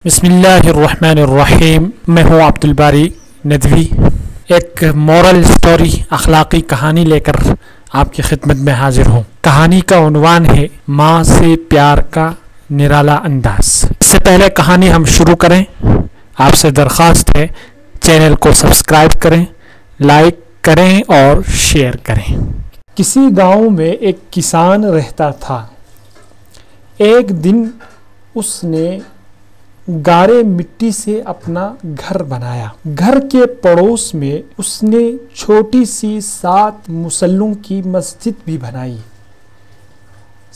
بسم اللہ الرحمن الرحیم۔ میں ہوں عبدالباری ندوی، ایک مورل سٹوری، اخلاقی کہانی لے کر آپ کی خدمت میں حاضر ہوں۔ کہانی کا عنوان ہے ماں سے پیار کا نرالا انداز۔ اس سے پہلے کہانی ہم شروع کریں، آپ سے درخواست ہے چینل کو سبسکرائب کریں، لائک کریں اور شیئر کریں۔ کسی گاؤں میں ایک کسان رہتا تھا۔ ایک دن اس نے گارے مٹی سے اپنا گھر بنایا۔ گھر کے پڑوس میں اس نے چھوٹی سی 7 مسلوں کی مسجد بھی بنائی۔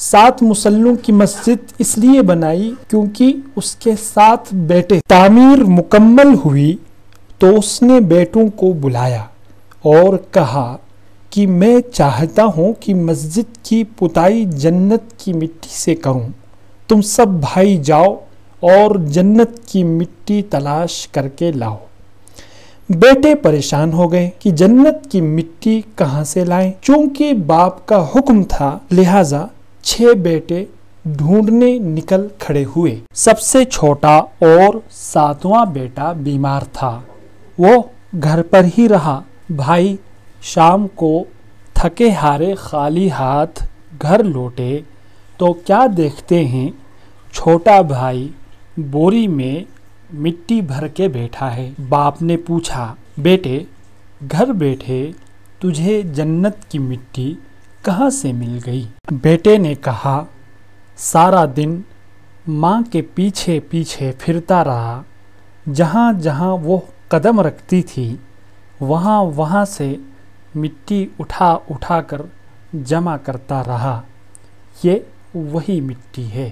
7 مسلوں کی مسجد اس لیے بنائی کیونکہ اس کے 7 بیٹے۔ تعمیر مکمل ہوئی تو اس نے بیٹوں کو بلایا اور کہا کہ میں چاہتا ہوں کہ مسجد کی پتائی جنت کی مٹی سے کروں۔ تم سب بھائی جاؤ اور جنت کی مٹی تلاش کر کے لاؤ۔ بیٹے پریشان ہو گئے کہ جنت کی مٹی کہاں سے لائیں۔ چونکہ باپ کا حکم تھا لہٰذا 6 بیٹے ڈھونڈنے نکل کھڑے ہوئے۔ سب سے چھوٹا اور 7واں بیٹا بیمار تھا، وہ گھر پر ہی رہا۔ بھائی شام کو تھکے ہارے خالی ہاتھ گھر لوٹے تو کیا دیکھتے ہیں، چھوٹا بھائی بوری میں مٹی بھر کے بیٹھا ہے۔ باپ نے پوچھا، بیٹے گھر بیٹھے تجھے جنت کی مٹی کہاں سے مل گئی؟ بیٹے نے کہا، سارا دن ماں کے پیچھے پیچھے پھرتا رہا، جہاں جہاں وہ قدم رکھتی تھی وہاں وہاں سے مٹی اٹھا اٹھا کر جمع کرتا رہا، یہ وہی مٹی ہے۔